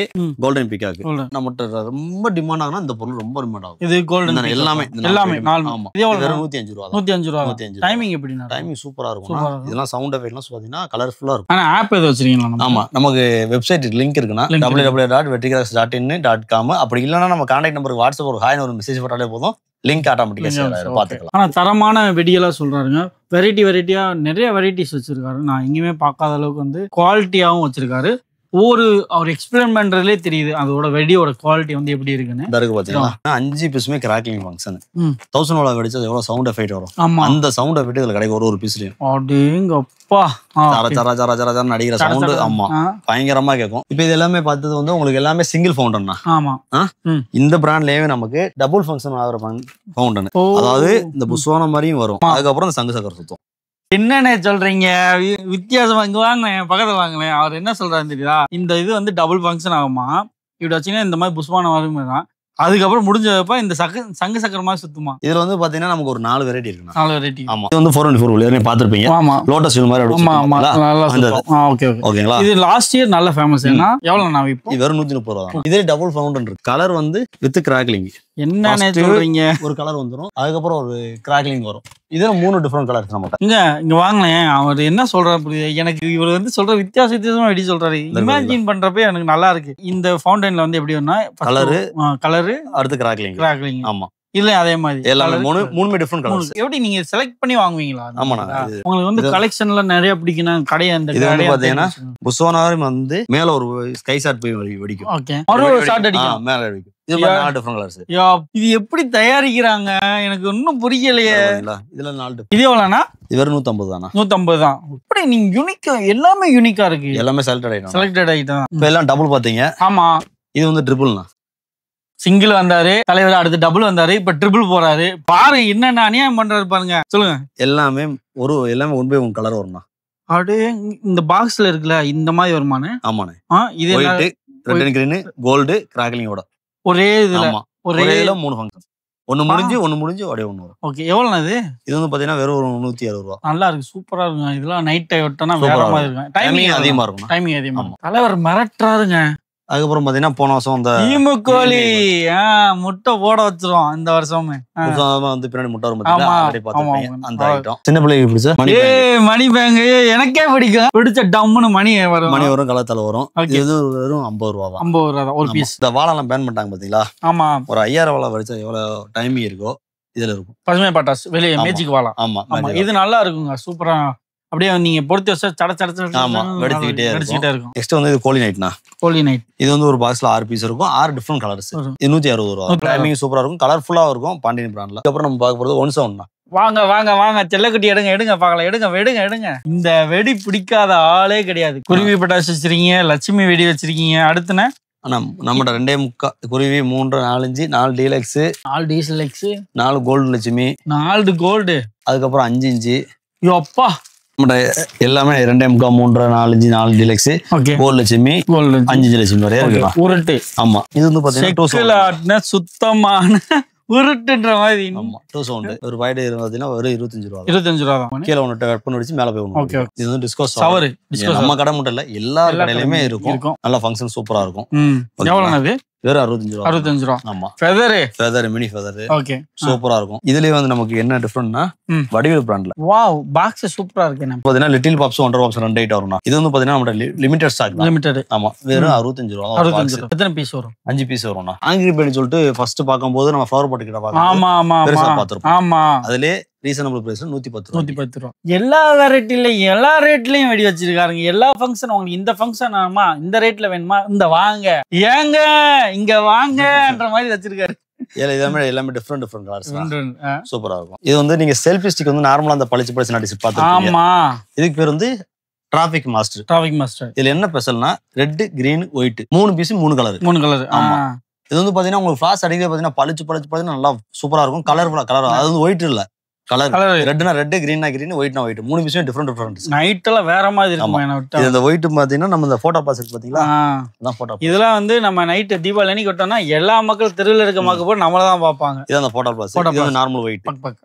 golden peacock. நம்மட்ட ரொம்ப டிமாண்ட் ஆகுனா இந்த பொருள் ரொம்ப டிமாண்ட் ஆகும். இது கோல்டன் எல்லாமே 4. ஆமா. இது வெறும் 105 ரூபா. 105 ரூபா. டைமிங் எப்படினா? டைமிங் சூப்பரா இருக்கும். இதெல்லாம் சவுண்ட் எஃபெக்ட்லாம் பாத்தீங்கன்னா கலர்ஃபுல்லா இருக்கும். ஆனா ஆப் எது வச்சிருக்கீங்களா? ஆமா. நமக்கு வெப்சைட் லிங்க் இருக்குனா www.vetricraft.in. அப்படி இல்லனா நம்ம கான்டாக்ட் நம்பருக்கு வாட்ஸ்அப் ஒரு ஹாய்னு ஒரு மெசேஜ் போட்டாலே போதும். லிங்க் ஆட்டோமேட்டிக்கா ஷேர் ஆயிடும். பாத்துக்கலாம். ஆனா தரமான வெடியெல்லாம் சொல்றாருங்க. வெரைட்டியா நிறைய வெரைட்டிஸ் வச்சிருக்காரு. நான் எங்கேயுமே பார்க்காத அளவுக்கு வந்து குவாலிட்டியாவும் வச்சிருக்காரு. அவர் எக்ஸ்பிளைன் பண்றதுலே தெரியுது அதோட வெடியோட குவாலிட்டி வந்து எப்படி இருக்குன்னு. இருக்கு பாத்தீங்களா? 5 பீஸுமே கிராக்கிங் ஃபங்க்ஷன். 1000 வாட் வெடிச்சா எவ்வளவு சவுண்ட் எஃபெக்ட் வரும். அந்த சவுண்ட் எஃபெக்ட் இதுல கிடைக்கும் ஒரு பீஸ்லயும். அடேங்கப்பா. சர அடிக்கிற சவுண்ட். ஆமா. பயங்கரமா கேட்கும். இப்போ இது எல்லாமே பார்த்தது வந்து உங்களுக்கு எல்லாமே சிங்கிள் ஃபவுண்டன் தான். ஆமா. இந்த பிராண்ட்லயே நமக்கு டபுள் ஃபங்க்ஷன் ஆகிற ஃபவுண்டன். அதாவது இந்த புஸ்வானம் மாதிரியும் வரும். அதுக்கப்புறம் இந்த சங்கு சக்கரம் சுத்தம். என்னன்னு சொல்றீங்க? வித்தியாசமா இங்க வாங்க, பக்கத்துல வாங்களேன். அவர் என்ன சொல்றாரு தெரியுதா? இந்த இது வந்து டபுள் ஃபங்க்ஷன் ஆகுமா? இப்படி வச்சீங்கன்னா இந்த மாதிரி புஷ்பான மாதிரி தான். அதுக்கப்புறம் முடிஞ்சப்ப இந்த சங்கு சக்கர மாதிரி சுத்துமா. இதுல வந்து பாத்தீங்கன்னா நமக்கு ஒரு 4 வெரைட்டி இருக்கு. 4 வெரைட்டி. ஆமா. இது வந்து 4x4 பாத்துருப்பீங்க. ஆமா. லோட்டஸ் மாதிரி ஆமா ஆமா நல்லா ஓகே ஓகேங்களா? இது லாஸ்ட் இயர் நல்ல ஃபேமஸ். ஏன்னா எவ்வளவு நான் இப்போ வெறும் 130 ரூபா தான். இதே டபுள் ஃபவுண்டன் இருக்கு. கலர் வந்து வித் கிராக்லிங். என்னன்னு சொல்றீங்க? ஒரு கலர் வந்துரும், அதுக்கப்புறம் ஒரு கிராக்லிங் வரும். இதுல 3 டிஃபரெண்ட் கலர்ஸ் நம்மகிட்ட. இங்க வாங்களேன். அவர் என்ன சொல்றாரு புரியுது எனக்கு. இவர் வந்து சொல்ற வித்தியாசமா எப்படி சொல்றாரு, இமேஜின் பண்றப்ப எனக்கு நல்லா இருக்கு. இந்த ஃபவுண்டன்ல வந்து எப்படி ஒன்னா கலரு அடுத்து கிராக்லிங். ஆமா, இல்ல அதே மாதிரி எல்லாமே மூணுமே டிஃபரண்ட் கலர்ஸ். எப்படி நீங்க செலக்ட் பண்ணி வாங்குவீங்களா? ஆமாண்ணா. உங்களுக்கு வந்து கலெக்ஷன்ல நிறைய பிடிக்கணும் கடை. அந்த இது வந்து பாத்தீங்கன்னா புஸ்வானாரும் வந்து மேல ஒரு ஸ்கை ஷாட் போய் வெடிக்கும். ஓகே, ஒரு ஷாட் அடிக்கும், மேல வெடிக்கும். இது 4 டிஃபரண்ட் கலர்ஸ். இது எப்படி தயாரிக்கிறாங்க எனக்கு இன்னும் புரியலையே. இதுல 4 இது எவ்வளவுனா? இது வெறும் 150 தானா? 150 தான். இப்படி நீங்க யூனிக்கா, எல்லாமே யூனிக்கா இருக்கு. எல்லாமே செலக்டட் ஐட்டம். இப்ப எல்லாம் டபுள் பாத்தீங்க. ஆமா, இது வந்து ட்ரிபிள்னா. சிங்கிள் வந்தாரு தலைவர், அடுத்து டபுள் வந்தாரு, இப்ப ட்ரிபிள் போறாரு. பாரு என்னென்ன அநியாயம் பண்றாரு பாருங்க. சொல்லுங்க. எல்லாமே எல்லாமே 1 by 1 கலர் வரும்னா. அப்படியே இந்த பாக்ஸ்ல இருக்குல்ல இந்த மாதிரி வருமானே? ஆமாண்ணே. இது ரெட் அண்ட் கிரீன் கோல்டு கிராக்லிங்கோட ஒரே இதுல. ஒரே இதுல 3 ஃபங்க்ஷன். ஒன்னு முடிஞ்சு அப்படியே ஒன்னு வரும். ஓகே, எவ்வளவு இது? இது வந்து பாத்தீங்கன்னா வெறும் 160 ரூபா. நல்லா இருக்கு, சூப்பரா இருக்கு. இதெல்லாம் நைட் டைம் விட்டோம்னா வேற மாதிரி இருக்கும். டைமிங் அதிகமா இருக்கும். டைமிங் அதிகமா. தலைவர் மிரட்டுறாருங்க. அதுக்கப்புறம் பாத்தீங்கன்னா போன வருஷம் அந்த ஈமுக்கோழி முட்டை போட வச்சிரும். இந்த வருஷமே வந்து பின்னாடி முட்டை வரும். அந்த ஐட்டம் சின்ன பிள்ளைக்கு பிடிச்ச மணி பேங்க் எனக்கே பிடிக்கும். பிடிச்ச டம்முன்னு மணி வரும் கலத்தால வரும். இது வெறும் 50 ரூபா தான். 50 ரூபா தான் ஒரு பீஸ். இந்த வாழெல்லாம் பேன் பண்ணிட்டாங்க பாத்தீங்களா? ஆமா, ஒரு 5000 வாழை வரைச்சா எவ்வளவு டைமிங் இருக்கோ இதுல இருக்கும். பசுமை பட்டாசு வெளியே மேஜிக் வாழை. ஆமா, இது நல்லா இருக்குங்க, சூப்பரா. அப்படியே நீங்க பொறுத்து வச்சா வெடிச்சுக்கிட்டே இருக்கும். நெக்ஸ்ட் வந்து இது கோலி நைட்னா. கோலி நைட் இது வந்து ஒரு பாக்ஸ்ல 6 பீஸ் இருக்கும், 6 டிஃபரெண்ட் கலர்ஸ். 160 ரூபா. டைமிங் சூப்பரா இருக்கும், கலர்ஃபுல்லா இருக்கும். பாண்டியன் பிராண்ட்ல. அப்புறம் நம்ம பார்க்க போறது 1 சவுண்ட் தான். வாங்க செல்லக்குட்டி எடுங்க பார்க்கலாம். எடுங்க. இந்த வெடி பிடிக்காத ஆளே கிடையாது. குருவி பட்டாசு வச்சிருக்கீங்க, லட்சுமி வெடி வச்சிருக்கீங்க. அடுத்துனா நம்மட 2.25 குருவி, 3 4 5 4 deluxe, 4 deluxe, 4 gold Lakshmi, 4 gold, அதுக்கப்புறம் 5 இன்ச்சு. அப்பா எல்லாமே 2.25 3 4 5 4 டீலக்ஸ், கோல்டு லட்சுமி, 5 லட்சுமி வரையா இருக்கலாம். உருட்டு. ஆமா, இது வந்து பாத்தீங்கன்னா சுத்தமான உருட்டுன்ற மாதிரி. ஆமா, 2 சவுண்ட். ஒரு வைட் பாத்தீங்கன்னா ஒரு 25 ரூபா. 25 ரூபா தான். கீழே ஒன்னு கட் பண்ணி வச்சு மேல போய் ஒன்னு. இது வந்து டிஸ்கோ சவர். நம்ம கடை மட்டும் இல்ல, எல்லா கடையிலுமே இருக்கும். நல்ல ஃபங்க்ஷன் சூப்பரா இருக்கும். எவ்வளவு? வெறும் 65 ரூபா. 65 ரூபா. ஆமா, ஃபெதர் மினி ஃபெதர். ஓகே, சூப்பரா இருக்கும். இதுலயே வந்து நமக்கு என்ன டிஃபரெண்ட்னா வடிவேல் பிராண்ட்ல. வாவ், பாக்ஸ் சூப்பரா இருக்கு. பாத்தீங்கன்னா லிட்டில் பாப்ஸ், ஒண்டர் பாப்ஸ் 2 ஐட்டம் வரும்னா. இது வந்து பாத்தீங்கன்னா நம்ம லிமிடெட் ஸ்டாக். லிமிடெட். ஆமா, வெறும் 65 ரூபா. 65 ரூபா. எத்தனை பீஸ் வரும்? 5 பீஸ் வரும்னா. ஆங்கிரி பேர்ட்னு சொல்லிட்டு ஃபர்ஸ்ட் பாக்கும்போது நம்ம ஃப்ளவர் பாட் கிட்ட பாக்கலாம். ஆமா பெருசா பாத்துறோம். ஆமா, அதுலயே ரீசனபிள் பிரைஸ் 110 ரூபா. எல்லா வெரைட்டிலயும் எல்லா ரேட்லயும் வெடி வச்சிருக்காருங்க. எல்லா ஃபங்க்ஷன் உங்களுக்கு இந்த ஃபங்க்ஷன் வேணுமா, இந்த ரேட்ல வேணுமா, இந்த வாங்க ஏங்க இங்க வாங்கன்ற மாதிரி வச்சிருக்காரு. எல்லாமே டிஃபரெண்ட் கலர்ஸ். சூப்பரா இருக்கும். இது வந்து நீங்க செல்ஃபி ஸ்டிக் வந்து நார்மலா அந்த பளிச்சு நடிச்சு பாத்துருக்கீங்க. ஆமா, இதுக்கு பேர் வந்து டிராபிக் மாஸ்டர். இதுல என்ன ஸ்பெஷல்னா red green white 3 piece 3 colour. ஆமா, இது வந்து பாத்தீங்கன்னா உங்களுக்கு ஃபிளாஷ் அடிக்கவே பாத்தீங்கன்னா பளிச்சு நல்லா சூப்பரா இருக்கும். கலர்ஃபுல்லா கலர். அது வந்து ஒயிட் இல்ல, கலர். ரெட்னா ரெட், கிரீன்னா கிரீன், ஒயிட்னா ஒயிட். 3 பீஸும் டிஃபரெண்ட். நைட் எல்லாம் வேற மாதிரி இருக்கும். இந்த ஒயிட் பாத்தீங்கன்னா நம்ம இந்த போட்டோ பாஸ் பாத்தீங்களா, அதான் போட்டோ. இதெல்லாம் வந்து நம்ம நைட் தீபாவளி அன்னைக்கு விட்டோம்னா எல்லா மக்கள் தெருவில் இருக்க மக்கள் போய் நம்மள தான் பாப்பாங்க. இது அந்த போட்டோ பாஸ். இது நார்மல் ஒயிட்.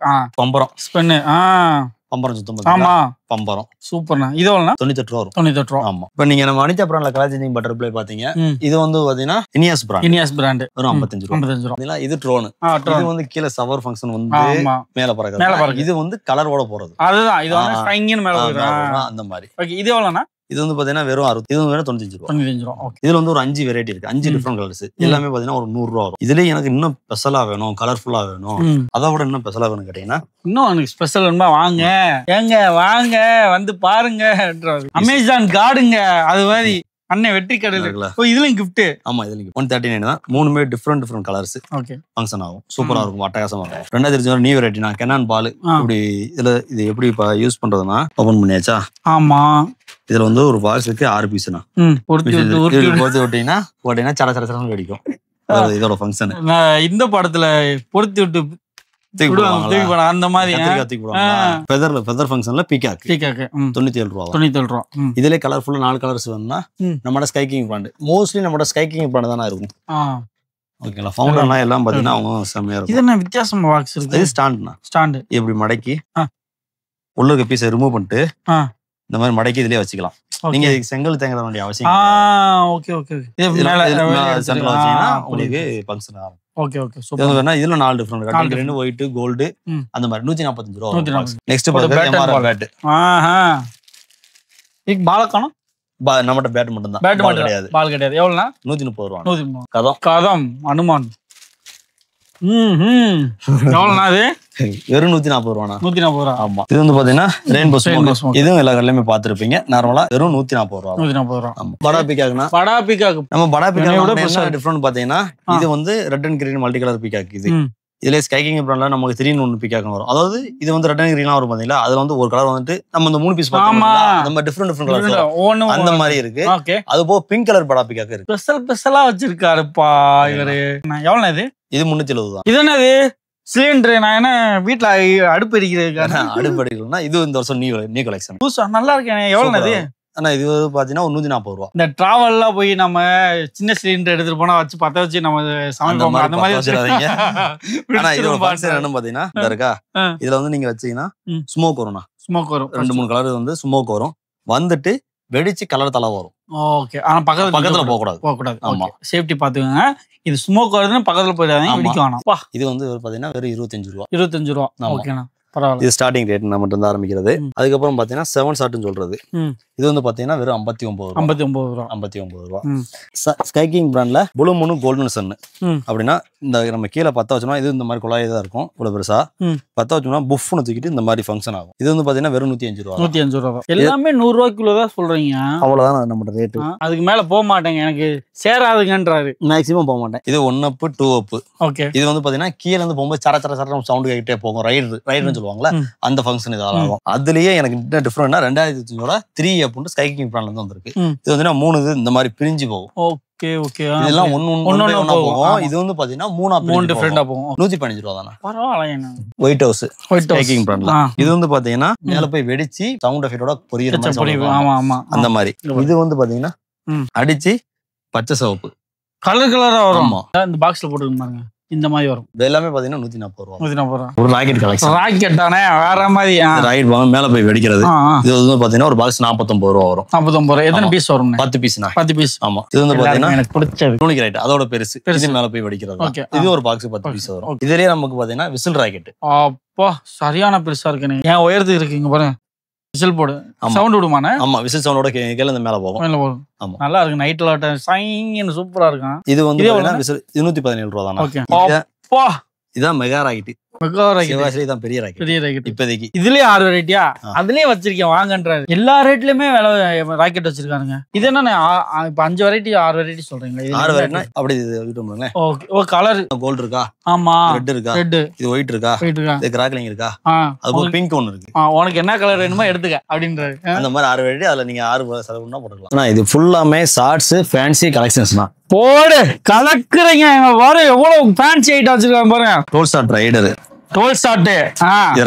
பம்பரம் ஸ்பென்னு. பம்பரம் சுத்தம். ஆமா, பம்பரம் சூப்பர்ண்ணா. இது எவ்வளவுனா? 98 ரூபா வரும். 98 ரூபா. ஆமா. இப்ப நீங்க நம்ம அனிதா பிராண்ட்ல கலாச்சிங் பட்டர்ஃப்ளை பாத்தீங்க. இது வந்து பாத்தீங்கன்னா இனியாஸ் பிராண்ட் வரும் 55 ரூபா. இது ட்ரோன். இது வந்து கீழே சவர் ஃபங்க்ஷன் வந்து மேல பறக்குது. இது வந்து கலரோட போறது. அதுதான், இது வந்து ஸ்ட்ரைங்னு மேல போறது அந்த மாதிரி. ஓகே, இது எவ்வளவுனா? இது வந்து பாத்தீங்கன்னா வெறும் 60. இது வெறும் 95 ரூபா. 95 ரூபா. ஓகே. இதுல வந்து ஒரு 5 வெரைட்டி இருக்கு. 5 டிஃபரெண்ட் கலர்ஸ். எல்லாமே பாத்தீங்கன்னா ஒரு 100 ரூபா வரும். இதுலயே எனக்கு இன்னும் ஸ்பெஷலா வேணும், கலர்ஃபுல்லா வேணும், அதை விட இன்னும் ஸ்பெஷலா வேணும் கேட்டீங்கன்னா இன்னும் எனக்கு ஸ்பெஷல் வேணுமா வாங்க ஏங்க வாங்க வந்து பாருங்க. அமேசான் கார்டுங்க அது மாதிரி அண்ணன் வெற்றி கடையில இதுலயும் கிஃப்ட். ஆமா, இதுலயும் 139 தான். 3மே டிஃபரெண்ட் கலர்ஸ். ஓகே, ஃபங்க்ஷன் ஆகும். சூப்பரா இருக்கும், அட்டகாசமா இருக்கும். 2000 நியூ வெரைட்டினா கெனான் பால். இப்படி இது எப்படி யூஸ் பண்றதுன்னா ஓபன் பண்ணியாச்சா? ஆமா, இதுல வந்து ஒரு பாக்ஸுக்கு 6 பீஸ்னா பொறுத்து விட்டீங்கன்னா சட வெடிக்கும். இதோட ஃபங்க்ஷன் இந்த படத்துல பொறுத்து விட்டு அந்த மாதிரி ஃபெதர் ஃபங்க்ஷன்ல பீகாக் 97 ரூபா. இதுல கலர்ஃபுல்லா 4 கலர்ஸ் வேணும்னா நம்மட ஸ்கை கிங் பிராண்ட். மோஸ்ட்லி நம்மட ஸ்கை கிங் பிராண்ட் தானே இருக்கும். ஓகேங்களா, ஃபவுண்டர்லாம் எல்லாம் பாத்தீங்கன்னா அவங்க செம்மையா இருக்கும். இது என்ன வித்தியாசமா பாக்ஸ் இருக்கு? இது ஸ்டாண்ட் இப்படி மடக்கி உள்ள இருக்க பீஸை ரிமூவ் பண்ணிட்டு இந்த மாதிரி மடக்கி இதுலயே வச்சுக்கலாம். நீங்க செங்கல் தேங்க வேண்டிய அவசியம். ஓகே, சென்டர்ல வச்சீங்கன்னா உங்களுக்கு ஃபங்க்ஷன் ஆகும். ஓகே ஓகே இது சூப்பர். வேணா இதுல 4 different red green white gold அந்த மாதிரி 145 ரூபா. 145. நெக்ஸ்ட் பாத்தீங்கன்னா எம்ஆர் பேட். ஆஹா இக் பால் காணோம். நம்மட்ட பேட் மட்டும் தான், பேட் பால் கிடையாது. பால் கிடையாது. எவ்வளவுனா? 130 ரூபா. 130. கதம் கதம் அனுமான். எவ்வளவுனா அது? வெறும் 140 ரூபாண்ணா. 140 ரூபா. ஆமா. இது வந்து பாத்தீங்கன்னா ரெயின்போ ஸ்மோக். இதுவும் எல்லா கடையிலுமே பாத்துருப்பீங்க. நார்மலா வெறும் 140 ரூபா. 140 ரூபா. ஆமா. படா பீகாக்னா படா பீகாக். நம்ம படா பீகாக் என்ன டிஃபரெண்ட் பாத்தீங்கன்னா இது வந்து red and green multi colour peacock. இது இதுல ஸ்கைக்கிங் பிராண்ட்ல நமக்கு 3 பீகாக் வரும். அதாவது இது வந்து ரெட் அண்ட் கிரீனா வரும் பாத்தீங்களா. அதுல வந்து ஒரு கலர் வந்துட்டு நம்ம இந்த 3 பீஸ் பார்த்தோம்னா நம்ம டிஃபரெண்ட் கலர்ஸ் அந்த மாதிரி இருக்கு. அது போக பிங்க் கலர் படா பீகாக் இருக்கு. ஸ்பெஷலா வச்சிருக்காருப்பா இவரு. எவ்வளவு இது? இது 370 தான். இது என்னது? சிலிண்டர். நான் என்ன வீட்டுல அடுப்பு எரிக்கிறதுக்கான அடுப்பு எரிக்கிறதுனா இது இந்த வருஷம் நியூ கலெக்ஷன். நல்லா இருக்கேன். எவ்வளவு? ஆனா இது பாத்தீங்கன்னா 140 ரூபா. இந்த டிராவல்லாம் போய் நம்ம சின்ன சிலிண்டர் எடுத்துட்டு போனா வச்சு பத்த வச்சு நம்ம சமைப்போம். அந்த மாதிரி வச்சிடாதீங்க. ஆனா இது என்ன பாத்தீங்கன்னா இந்த இருக்கா, இதுல வந்து நீங்க வச்சீங்கன்னா ஸ்மோக் வரும்னா. ஸ்மோக் வரும். 2-3 கலர் வந்து ஸ்மோக் வரும். வந்துட்டு வெடிச்சு கலர் தலை வரும். ஓகே. ஆனா பக்கத்துல போக கூடாது. ஆமா. சேஃப்டி பாத்துக்கோங்க. இது ஸ்மோக் வருதுன்னு பக்கத்துல போயிடாதீங்க. வெடிக்க வேணாம். இது வந்து பாத்தீங்கன்னா வெறும் 25 ரூபா. 25 ரூபா. ஓகேண்ணா. இது ஸ்டார்டிங் ரேட் நம்ம இருந்து ஆரம்பிக்கிறது. அதுக்கப்புறம் பாத்தீங்கன்னா 7 ஷாட்னு சொல்றது. இது வந்து பாத்தீங்கன்னா வெறும் 59 ரூபா. 59 ரூபா. ஸ்கைக்கிங் பிராண்ட்ல ப்ளூ மூன் கோல்டன் சன் அப்படின்னா இந்த நம்ம கீழே பத்த வச்சோம்னா இது இந்த மாதிரி குழாய் தான் இருக்கும். இவ்வளவு பெருசா பத்த வச்சோம்னா புஃப்னு தூக்கிட்டு இந்த மாதிரி ஃபங்க்ஷன் ஆகும். இது வந்து பாத்தீங்கன்னா வெறும் 105 ரூபா. 105 ரூபா. எல்லாமே 100 ரூபாய்க்குள்ள தான் சொல்றீங்க. அவ்வளவுதான் நம்ம ரேட். அதுக்கு மேல போக மாட்டேங்க, எனக்கு சேராதுங்கன்றாரு. மேக்ஸிமம் போக மாட்டேன். இது 1 அப் 2 அப். ஓகே. இது வந்து பாத்தீங்கன்னா கீழே இருந்து போகும்போது சர சர சர சவுண்ட் கேட்டே போகும். ரைடுன்னு சொல்லுவாங்கல்ல, அந்த ஃபங்க்ஷன் இது ஆகும். அதுலயே எனக்கு என்ன டிஃபரெண்ட்னா 2005 3 அப்னு ஸ்கைக்கிங் பிராண்ட்ல இருந்து வந்திருக்கு. இது வந்து 3 இது இந்த மாதிரி பிரிஞ்சு போகும். Okay okay. இதெல்லாம் ஒண்ணு போகும். இது வந்து பாத்தீங்கன்னா 3 டிஃபரெண்டா போகும். 115 ரூபா தானா. பரவாயில்லை. ஒயிட் ஹவுஸ் ஸ்கைக்கிங் பிராண்ட்ல இது வந்து பாத்தீங்கன்னா மேல போய் வெடிச்சு சவுண்ட் எஃபெக்ட்டோட பொரியிற மாதிரி. ஆமா ஆமா அந்த மாதிரி. இது வந்து பாத்தீங்கன்னா அடிச்சு பச்சை சிவப்பு கலர் கலரா வரும். இந்த பாக்ஸ்ல போட்டு பாருங்க. இந்த மாதிரி வரும். இது எல்லாமே பாத்தீங்கன்னா 140 ரூபா. 140 ரூபா. ஒரு ராக்கெட் கலெக்ஷன். ராக்கெட் தானே, வேற மாதிரி. ராக்கெட் வாங்க மேல போய் வெடிக்கிறது. இது வந்து பாத்தீங்கன்னா ஒரு பாக்ஸ் 49 ரூபா வரும். 49 ரூபா. எத்தனை பீஸ் வரும்? 10 பீஸ்னா. 10 பீஸ். ஆமா. இது வந்து பாத்தீங்கன்னா எனக்கு பிடிச்சது டூனிக் ராக்கெட். அதோட பெருசு. இது மேல போய் வெடிக்கிறது. இது ஒரு பாக்ஸ் 10 பீஸ் வரும். இதுலயே நமக்கு பாத்தீங்கன்னா விசில் ராக்கெட். அப்பா சரியான பெருசா இருக்கு. ஏன் உயரத்துக்கு இருக்கு இங்க பாருங்க. விசில் போடு. சவுண்ட் விடுமானே? ஆமா, விசில் சவுண்டோட கீழ இந்த மேல போகும். மேல போகும். ஆமா. நல்லா இருக்கு. நைட்ல சைன்னு சூப்பரா இருக்கும். இது வந்து பாத்தீங்கன்னா விசில் 117 ரூபா தானா. ஓகே. அப்பா இதான் மெகா ராக்கெட். இதான் பெரிய ராக்கெட். இப்போதைக்கு இதுலயே 6 வெரைட்டியா அதுலயே வச்சிருக்கேன் வாங்கன்றாரு. எல்லா ரேட்லயுமே ராக்கெட் வச்சிருக்காங்க. இது என்ன இப்ப 5 வெரைட்டி 6 வெரைட்டி சொல்றீங்களா? 6 வெரைட்டினா அப்படி இது. ஓகே. ஓ கலர் கோல்ட் இருக்கா? ஆமா. ரெட் இருக்கா? ரெட். இது ஒயிட் இருக்கா? ஒயிட் இருக்கா? இது கிராக்லிங் இருக்கா? அது போல பிங்க் ஒன்னு இருக்கு. உனக்கு என்ன கலர் வேணுமோ எடுத்துக்க அப்படின்றாரு. அந்த மாதிரி 6 வெரைட்டி. அதுல நீங்க 6 செலவுனா போட்டுக்கலாம். இது ஃபுல்லாமே ஷார்ட்ஸ் ஃபேன்சி கலெக்ஷன்ஸ் தான். போடு கலக்குறீங்க. பாரு எவ்வளவு ஃபேன்சி ஐட்டம் வச்சிருக்காங்க பாருங்க. டோல் ஸ்டார்ட் ரைடர். டோல் ஸ்டார்ட்.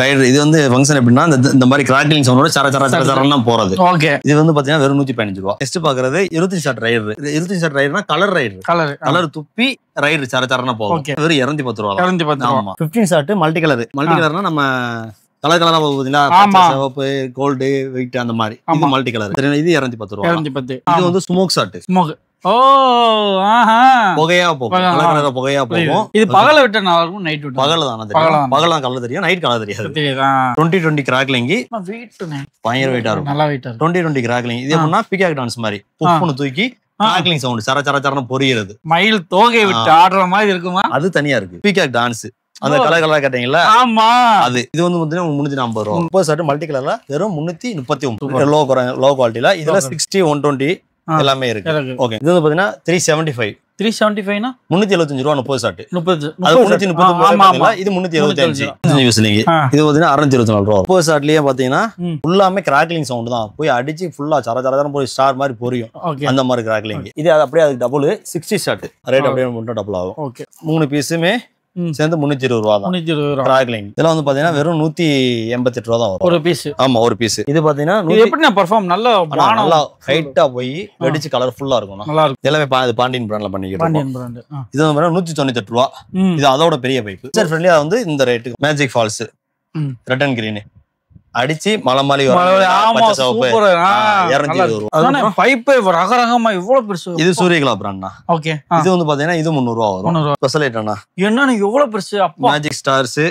ரைடர். இது வந்து ஃபங்க்ஷன் எப்படின்னா இந்த மாதிரி கிராக்லிங் சவுண்டோட சர சர சர சரன்னா போறது. ஓகே. இது வந்து பாத்தீங்கன்னா வெறும் 115 ரூபா. நெக்ஸ்ட் பாக்குறது 25 ஷாட் ரைடர். 25 ஷாட் ரைடர்னா கலர் ரைடர். கலர் துப்பி ரைடர் சர சரன்னா போகும். வெறும் 210 ரூபா. 210 ரூபா. 15 ஷாட் மல்டி கலர். மல்டி கலர்னா நம்ம கலர் கலரா போகுதுங்களா, சிவப்பு கோல்டு ஒயிட் அந்த மாதிரி. இது மல்டி கலர். இது 210 ரூபா. 210. இது வந்து ஸ்மோக் ஷாட். ஸ்மோக். ஓ ஆஹா. புகையா போகும். கலர் கலரா புகையா போகும். இது பகல விட்ட நல்லா இருக்கும். நைட் விட்ட பகல தான தெரியும். பகல தான் கலர் தெரியும். நைட் கலர் தெரியாது. 2020 கிராக்லிங். வெயிட்னே பயங்கர வெயிட்டா இருக்கும். நல்லா வெயிட்டா இருக்கும். 2020 கிராக்லிங். இது எப்படின்னா பிகாக் டான்ஸ் மாதிரி புப்புன்னு தூக்கி கிராக்லிங் சவுண்ட் சர சர சரன்னு பொரியிறது. மயில் தோகை விட்டு ஆடுற மாதிரி இருக்குமா? அது தனியா இருக்கு. Peacock dance. அந்த கலர் கலரா கேட்டீங்களா? ஆமா. அது இது வந்து பாத்தீங்கன்னா 350 ரூபா. 30 ஷாட் மல்டி கலர்ல வெறும் 339. லோ குவாலிட்டில. இதுல 60 120 எல்லாமே இருக்கு. ஓகே. இது வந்து பாத்தீங்கன்னா 375. 375னா 375 ரூபா 30 ஷாட். 30 அது 339. இது 375. இது பாத்தீங்கன்னா 624 ரூபா. 30 ஷாட்லயே பாத்தீங்கன்னா ஃபுல்லாமே கிராக்லிங் சவுண்ட் தான். போய் அடிச்சு ஃபுல்லா சர சரன்னு போய் ஸ்டார் மாதிரி பொரியும். அந்த மாதிரி கிராக்லிங். இது அப்படியே அதுக்கு டபுள் 60 ஷாட் ரேட் அப்படியே மட்டும் டபுள் ஆகும். ஓகே. 3 பீஸுமே சேர்ந்து 320 ரூபா தான். 320 ரூபா. கிராக்லிங். இதெல்லாம் வந்து பாத்தீங்கன்னா வெறும் 188 ரூபா தான் வரும் ஒரு பீஸ். ஆமா ஒரு பீஸ். இது பாத்தீங்கன்னா எப்படி பெர்ஃபார்ம் நல்லா ஹைட்டா போய் வெடிச்சு கலர் ஃபுல்லா இருக்கும். நல்லா இருக்கும். எல்லாமே பாண்டியன் பிராண்ட்ல பண்ணிக்கிறோம். பாண்டியன் பிராண்ட். இது வந்து 198 ரூபா. இது அதோட பெரிய பைப். சார் ஃப்ரெண்ட்லியா வந்து இந்த rate magic falls red and green அடிச்சு மலை மாதிரி பச்சை சிவப்பு 220 ரூபா. பைப்பு ரகரகமா இவ்வளவு பெருசு. இது சூரியகலா பிராண்ட்னா. ஓகே. இது வந்து பாத்தீங்கன்னா இது 300 ரூபா வரும். ஸ்பெஷல் ஐட்டம்னா என்னன்னு எவ்வளவு பெருசு. அப்பா மேஜிக் ஸ்டார்ஸ்.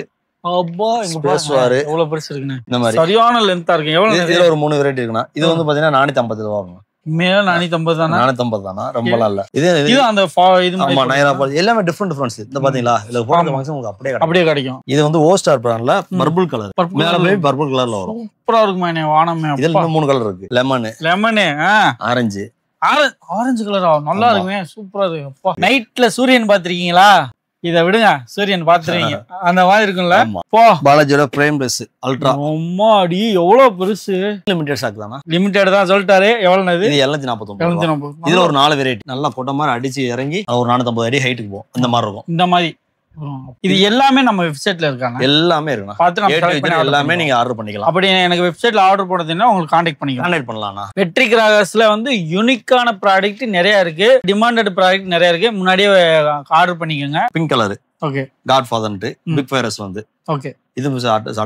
அப்பா எங்க பாரு எவ்வளவு பெருசு இருக்குன்னு. இந்த மாதிரி சரியான லென்த்தா இருக்கு. எவ்வளவு இதுல ஒரு 3 வெரைட்டி இருக்குனா. இது வந்து பாத்தீங்கன்னா 450 ரூபா வரும். மேல 450 தானா? 450 தானா? ரொம்பலாம் இல்ல. இது அந்த இது ஆமா நைரா பால் எல்லாமே டிஃபரன்ஸ். இந்த பாத்தீங்களா இதுல போடுற ஃபங்க்ஷன் உங்களுக்கு அப்படியே கிடைக்கும். இது வந்து ஓ ஸ்டார் பிராண்ட்ல பர்பிள் கலர். மேல போய் பர்பிள் கலர்ல வரும். சூப்பரா இருக்குமானே வானமே. இதுல இன்னும் 3 கலர் இருக்கு. Lemon orange. ஆரஞ்சு கலரா நல்லா இருக்குமே. சூப்பரா இருக்கு. அப்பா நைட்ல சூரியன் பாத்திருக்கீங்களா? இத விடுங்க, சூரியன் பாத்துறீங்க அந்த மாதிரி இருக்கும்ல. போ பாலாஜியோட பிரைம் பிளஸ் அல்ட்ரா. அம்மாடி எவ்வளவு பெருசு. லிமிடெட் ஸ்டாக் தானா? லிமிடெட் தான் சொல்லிட்டாரு. எவ்வளவு இது? 749. இதுல ஒரு 4 வெரைட்டி நல்லா போட்ட மாதிரி அடிச்சு இறங்கி ஒரு 450 அடி ஹைட்டுக்கு போகும். அந்த மாதிரி இருக்கும். இந்த மாதிரி இது எல்லாமே நம்ம வெப்சைட்ல இருக்காங்க. எல்லாமே இருக்கு. பார்த்து நம்ம செலக்ட் பண்ணி எல்லாமே நீங்க ஆர்டர் பண்ணிக்கலாம். அப்படி எனக்கு வெப்சைட்ல ஆர்டர் போடுறதுன்னா உங்களுக்கு கான்டாக்ட் பண்ணலாம். வெற்றி கிராகர்ஸ்ல வந்து யூனிக்கான ப்ராடக்ட் நிறைய இருக்கு. டிமாண்டட் ப்ராடக்ட் நிறைய இருக்கு. முன்னாடியே ஆர்டர் பண்ணிக்கோங்க. Pink colour. ஓகே. காட் ஃபாதர்ன்ட்டு பிக் ஃபயர்ஸ் வந்து. ஓகே. இது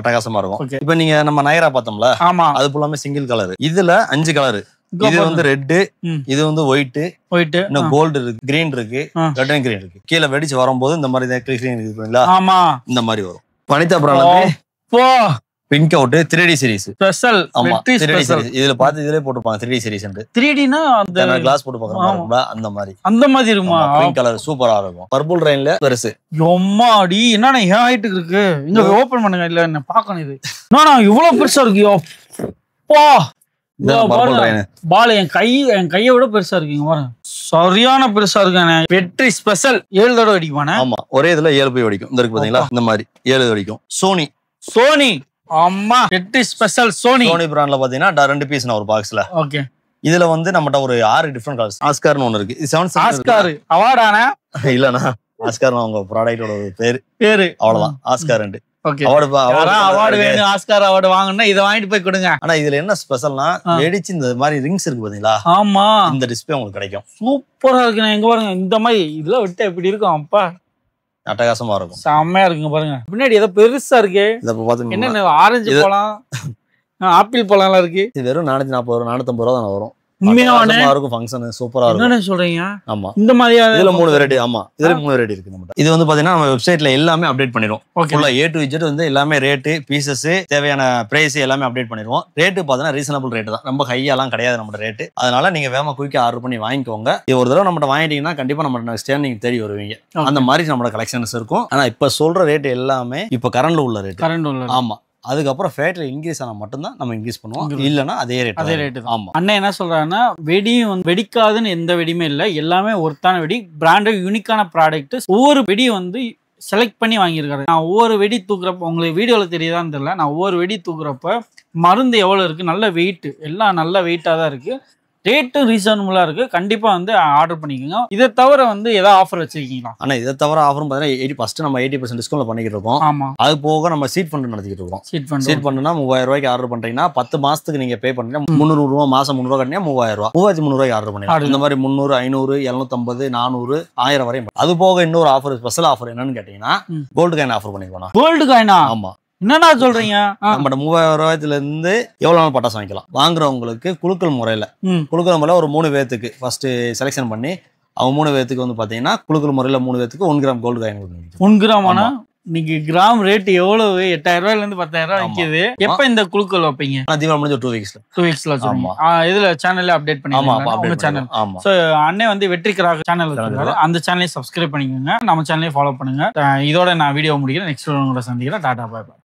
அட்டகாசமா இருக்கும். இப்போ நீங்க நம்ம நைரா பார்த்தோம்ல, ஆமா, அது ஃபுல்லாமே சிங்கிள் கலர். இதுல 5 கலர். இது வந்து ரெட், இது வந்து ஒயிட், இன்னும் கோல்டு இருக்கு, கிரீன் இருக்கு, ரெட் அண்ட் கிரீன் இருக்கு. கீழ வெடிச்சு வரும்போது இந்த மாதிரி கிரீன் இருக்குங்களா? ஆமா, இந்த மாதிரி வரும். வனிதா பிராண்ட்ல போ pink out 3D series special. ஆமா 3D சீரிஸ். இதுல பாத்து இதுலயே போட்டுப்பாங்க 3D சீரிஸ். 3Dனா அந்த கிளாஸ் போட்டு பாக்குறோம் அந்த மாதிரி இருக்குமா? பிங்க் கலர் சூப்பரா இருக்கும். பர்பிள் ரெயின்ல பெருசு. எம்மாடி என்னன்னா ஏன் ஹைட் இருக்கு. இங்க ஓபன் பண்ணுங்க. இல்ல என்ன பார்க்கணும். இது நானா இவ்வளவு பெருசா இருக்கு. போ பால் என் கையை விட பெருசா இருக்குங்க பாருங்க. சரியான பெருசா இருக்கானே. வெற்றி ஸ்பெஷல் 7 தடவை அடிக்குவானே. ஆமா ஒரே இதுல 7 போய் அடிக்கும். இந்த இருக்கு பாத்தீங்களா? இந்த மாதிரி 7 அடிக்கும். சோனி அம்மா வெற்றி ஸ்பெஷல் சோனி பிராண்ட்ல பாத்தீங்கன்னா 2 பீஸ் ஒரு பாக்ஸ்ல. ஓகே. இதுல வந்து நம்மகிட்ட ஒரு 6 டிஃபரெண்ட் கலர்ஸ். ஆஸ்கார்னு ஒன்னு இருக்கு. இது 7 ஆஸ்கார் அவார்டானா? இல்லனா ஆஸ்கார் உங்க ப்ராடக்ட்டோட பேரு அவ்வளவுதான். ஆஸ்கார். ஓகே. அவார்டு வேணும், ஆஸ்கார் அவார்டு வாங்கணும்னா இத வாங்கிட்டு போய் கொடுங்க. ஆனா இதுல என்ன ஸ்பெஷல்னா வெடிச்சு இந்த மாதிரி ரிங்ஸ் இருக்கு பாத்தீங்களா? ஆமா, இந்த டிஸ்ப்ளே உங்களுக்கு கிடைக்கும். சூப்பரா இருக்கு. எங்க பாருங்க இந்த மாதிரி இதெல்லாம் விட்டா எப்படி இருக்கும். அப்பா அட்டகாசமா இருக்கும். செம்மையா இருக்குங்க பாருங்க. பின்னாடி ஏதோ பெருசா இருக்கு. என்ன ஆரஞ்சு பழம், ஆப்பிள் பழம் எல்லாம் இருக்கு. இது வெறும் 440 ரூபா 450 ரூபா தான் வரும். உண்மையாவே இருக்கும். ஃபங்க்ஷன் சூப்பரா இருக்கும். என்ன சொல்றீங்க? ஆமா இந்த மாதிரி இதுல 3 வெரைட்டி. ஆமா இதுல 3 வெரைட்டி இருக்கு நம்ம. இது வந்து பாத்தீங்கன்னா நம்ம வெப்சைட்ல எல்லாமே அப்டேட் பண்ணிடுவோம். ஃபுல்லா A to Z வந்து எல்லாமே ரேட், பீசஸ், தேவையான பிரைஸ் எல்லாமே அப்டேட் பண்ணிடுவோம். ரேட் பாத்தீங்கன்னா ரீசனபிள் ரேட் தான். ரொம்ப ஹையாலாம் கிடையாது நம்ம ரேட். அதனால நீங்க வேகமா குயிக்கா ஆர்டர் பண்ணி வாங்கிக்கோங்க. இது ஒரு தடவை நம்ம வாங்கிட்டீங்கன்னா கண்டிப்பா நம்ம நெக்ஸ்ட் டைம் நீங்க தேடி வருவீங்க. அந்த மாதிரி நம்ம கலெக்ஷன்ஸ் இருக்கும். ஆனா இப்ப சொல்ற ரேட் எல்லாமே இப்ப கரண்ட்ல உள்ள ரேட். ஆமா அதுக்கப்புறம் ஃபேட்ல இன்க்ரீஸ் ஆனா மட்டும்தான் நம்ம இன்க்ரீஸ் பண்ணுவோம். இல்லனா அதே ரேட். ஆமா அண்ணா என்ன சொல்றாருன்னா வெடியும் வெடிக்காதுன்னு எந்த வெடியுமே இல்லை. எல்லாமே ஒருத்தான வெடி, பிராண்டட் யூனிக்கான ப்ராடக்ட். ஒவ்வொரு வெடியும் வந்து செலக்ட் பண்ணி வாங்கியிருக்காரு. நான் ஒவ்வொரு வெடி தூக்குறப்ப உங்களுக்கு வீடியோவில் தெரியுதான்னு தெரியல. நான் ஒவ்வொரு வெடி தூக்குறப்ப மருந்து எவ்வளோ இருக்கு, நல்ல வெயிட், எல்லாம் நல்ல வெயிட்டாக தான் இருக்கு. ரேட்டும் ரீசனபுளா இருக்கு. கண்டிப்பா வந்து ஆர்டர் பண்ணிக்கோங்க. இதை தவிர வந்து ஏதாவது ஆஃபர் வச்சிருக்கீங்களா? ஆனா இதை தவிர ஆஃபரும் பார்த்தீங்கன்னா ஃபர்ஸ்ட் நம்ம 80% டிஸ்கவுண்ட்ல பண்ணிக்கிட்டு இருக்கோம். ஆமா அது போக நம்ம சீட் ஃபண்ட் நடத்திக்கிட்டு இருக்கோம். சீட் ஃபண்ட்னா 3000 ரூபாய்க்கு ஆர்டர் பண்றீங்கன்னா 10 மாசத்துக்கு நீங்க பே பண்ணீங்கன்னா 300 ரூபா மாசம் 300 ரூபா கட்டினா 3000 ரூபா 3300 ரூபாய்க்கு ஆர்டர் பண்ணிக்கலாம். இந்த மாதிரி 300 500 750 400 1000 வரையும். அது போக இன்னொரு ஆஃபர் ஸ்பெஷல் ஆஃபர் என்னன்னு கேட்டீங்கன்னா கோல்டு காயின் ஆஃபர் பண்ணிக்கலாம். கோல்டு காயினா? ஆமா என்னன்னா சொல்றீங்க? நம்ம 3000 ரூபாய்ல இருந்து எவ்வளவு பட்டாசு வாங்கிக்கலாம். வாங்குறவங்களுக்கு குலுக்கல் முறையில ஒரு 3 பேத்துக்கு ஃபர்ஸ்ட் செலக்ஷன் பண்ணி அவங்க 3 பேத்துக்கு வந்து பாத்தீங்கன்னா குலுக்கல் முறையில 3 பேத்துக்கு 1 கிராம் கோல்டு காயின். 1 கிராம் ஆனா இன்னைக்கு கிராம் ரேட் எவ்வளவு? 8000 ரூபாயில இருந்து 10000 ரூபாய் விக்குது. எப்ப இந்த குலுக்கல் வைப்பீங்க? தீபாவளி முடிஞ்ச 2 வீக்ஸ்ல இதுல சேனல்ல அப்டேட் பண்ணி சோ அண்ணே வந்து வெற்றி கிராக சேனல் வச்சிருக்காரு. அந்த சேனலையும் சப்ஸ்கிரைப் பண்ணிக்கோங்க. நம்ம சேனலையும் ஃபாலோ பண்ணுங்க. இதோட நான் வீடியோ முடிக்கிறேன். நெக்ஸ்ட் உங்களை சந்திக்கிறேன். டாடா பாய் பாய்.